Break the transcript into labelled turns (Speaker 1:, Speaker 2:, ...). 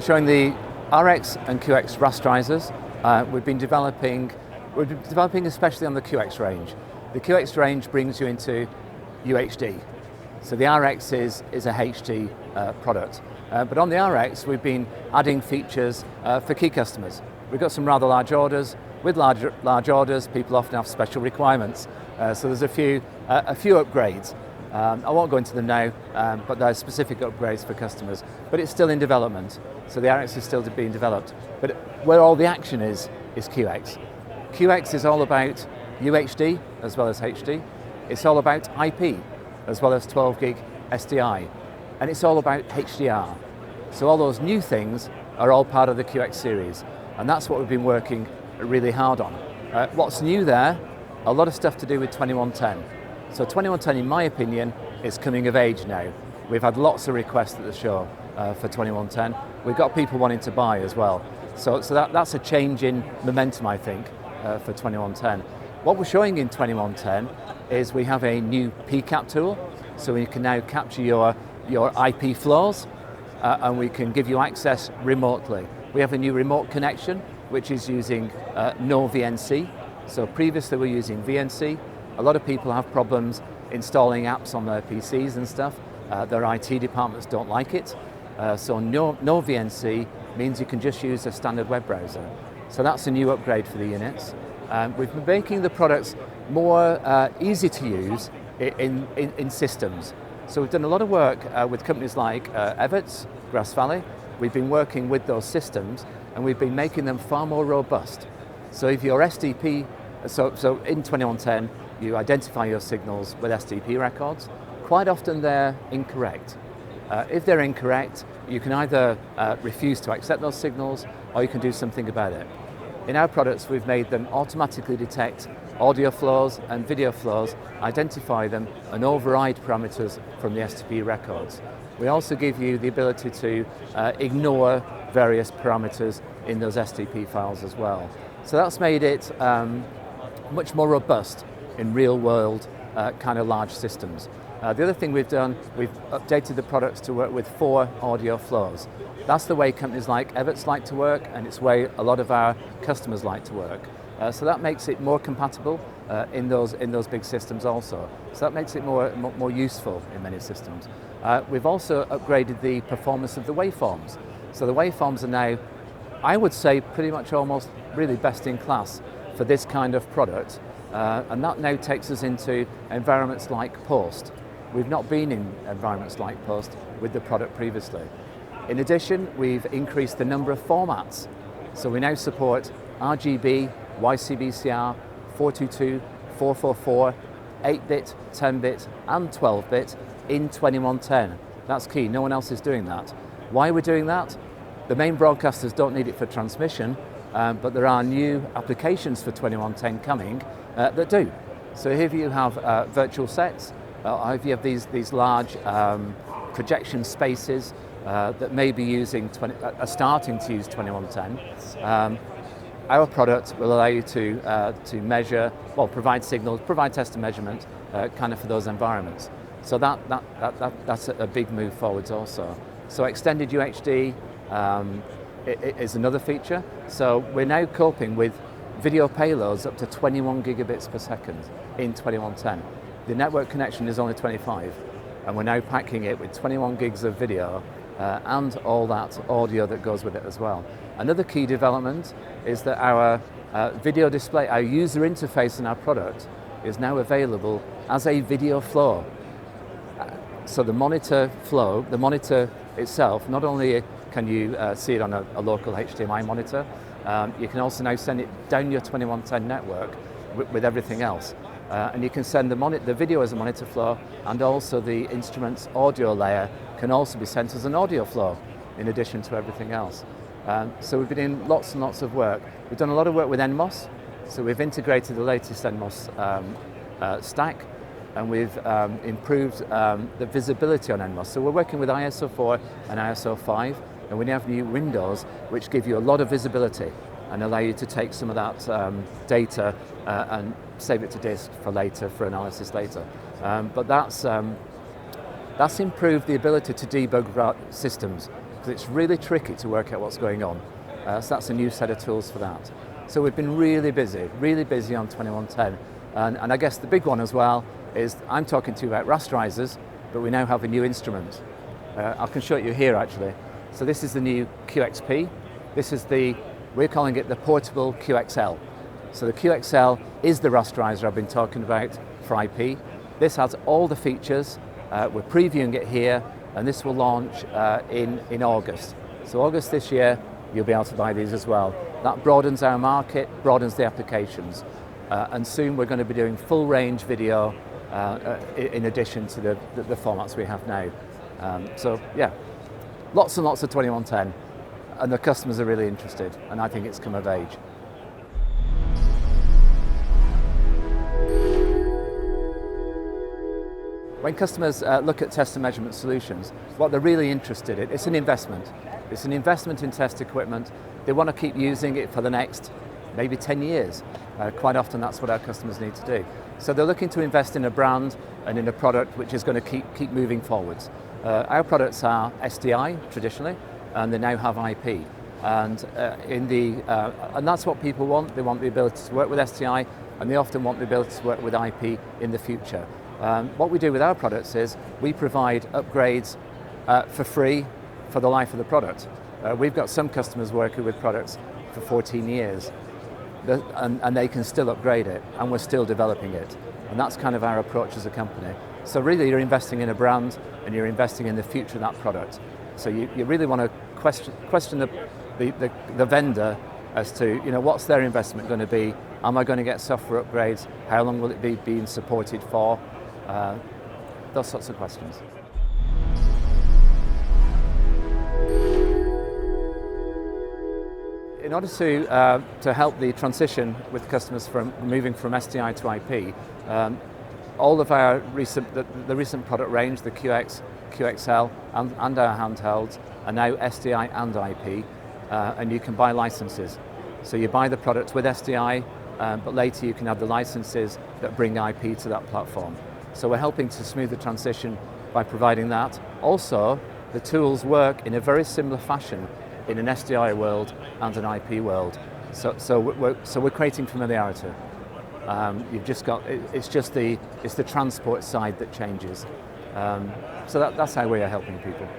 Speaker 1: We're showing the RX and QX rasterisers. We've been developing especially on the QX range. The QX range brings you into UHD. So the RX is a HD product. But on the RX, we've been adding features for key customers. We've got some rather large orders. With large orders, people often have special requirements. So there's a few upgrades. I won't go into them now, but there are specific upgrades for customers. But it's still in development. So the RX is still being developed. But where all the action is QX. QX is all about UHD as well as HD. It's all about IP as well as 12 gig SDI. And it's all about HDR. So all those new things are all part of the QX series. And that's what we've been working really hard on. What's new there? A lot of stuff to do with 2110. So 2110, in my opinion, is coming of age now. We've had lots of requests at the show for 2110. We've got people wanting to buy as well. So that's a change in momentum, I think, for 2110. What we're showing in 2110 is we have a new PCAP tool. So we can now capture your IP flows and we can give you access remotely. We have a new remote connection, which is using no VNC. So previously we're using VNC. A lot of people have problems installing apps on their PCs and stuff. Their IT departments don't like it. So no VNC means you can just use a standard web browser. So that's a new upgrade for the units. We've been making the products more easy to use in systems. So we've done a lot of work with companies like Everts, Grass Valley. We've been working with those systems and we've been making them far more robust. So if your SDP, so in 2110, you identify your signals with SDP records. Quite often they're incorrect. If they're incorrect, you can either refuse to accept those signals or you can do something about it. In our products, we've made them automatically detect audio flows and video flows, identify them and override parameters from the SDP records. We also give you the ability to ignore various parameters in those SDP files as well. So that's made it much more robust in real-world kind of large systems. The other thing we've done, we've updated the products to work with 4 audio flows. That's the way companies like Everts like to work, and it's the way a lot of our customers like to work. So that makes it more compatible in those big systems also. So that makes it more useful in many systems. We've also upgraded the performance of the waveforms. So the waveforms are now, I would say, pretty much almost really best in class for this kind of product. And that now takes us into environments like Post. We've not been in environments like Post with the product previously. In addition, we've increased the number of formats. So we now support RGB, YCBCR, 422, 444, 8-bit, 10-bit and 12-bit in 2110. That's key, no one else is doing that. Why are we doing that? The main broadcasters don't need it for transmission, but there are new applications for 2110 coming that do. So if you have virtual sets, or if you have these large projection spaces that may be are starting to use 2110, our product will allow you to measure, well, provide signals, provide test and measurement, kind of for those environments. So that's a big move forwards also. So extended UHD is another feature. So we're now coping with video payloads up to 21 gigabits per second in 2110. The network connection is only 25, and we're now packing it with 21 gigs of video and all that audio that goes with it as well. Another key development is that our video display, our user interface in our product is now available as a video flow. So the monitor flow, the monitor itself, not only can you see it on a local HDMI monitor, you can also now send it down your 2110 network with everything else. And you can send the video as a monitor flow, and also the instrument's audio layer can also be sent as an audio flow in addition to everything else. So we've been doing lots and lots of work. We've done a lot of work with NMOS, so we've integrated the latest NMOS stack, and we've improved the visibility on NMOS. So we're working with ISO 4 and ISO 5, and we now have new windows which give you a lot of visibility and allow you to take some of that data and save it to disk for later, for analysis later. But that's improved the ability to debug systems because it's really tricky to work out what's going on. So that's a new set of tools for that. So we've been really busy on 2110. And I guess the big one as well is I'm talking to you about rasterisers, but we now have a new instrument. I can show it you here actually. So this is the new QXP. This is we're calling it the portable QXL. So the QXL is the rasteriser I've been talking about for IP. This has all the features. We're previewing it here, and this will launch in August. So August this year, you'll be able to buy these as well. That broadens our market, broadens the applications. And soon we're going to be doing full range video in addition to the formats we have now. So yeah, lots and lots of 2110, and the customers are really interested, and I think it's come of age. When customers look at test and measurement solutions, what they're really interested in, it's an investment. It's an investment in test equipment. They want to keep using it for the next maybe 10 years. Quite often that's what our customers need to do. So they're looking to invest in a brand and in a product which is going to keep moving forwards. Our products are SDI traditionally, and they now have IP. And that's what people want. They want the ability to work with SDI, and they often want the ability to work with IP in the future. What we do with our products is we provide upgrades for free for the life of the product. We've got some customers working with products for 14 years, and they can still upgrade it, and we're still developing it. And that's kind of our approach as a company. So really you're investing in a brand, and you're investing in the future of that product. So you really want to question the vendor as to, what's their investment going to be? Am I going to get software upgrades? How long will it be being supported for? Those sorts of questions. In order to help the transition with customers from moving from SDI to IP, all of our the recent product range, the QX, QXL, and our handhelds are now SDI and IP, and you can buy licenses. So you buy the product with SDI, but later you can have the licenses that bring IP to that platform. So we're helping to smooth the transition by providing that. Also, the tools work in a very similar fashion in an SDI world and an IP world. So we're creating familiarity. It's the transport side that changes. So that's how we are helping people.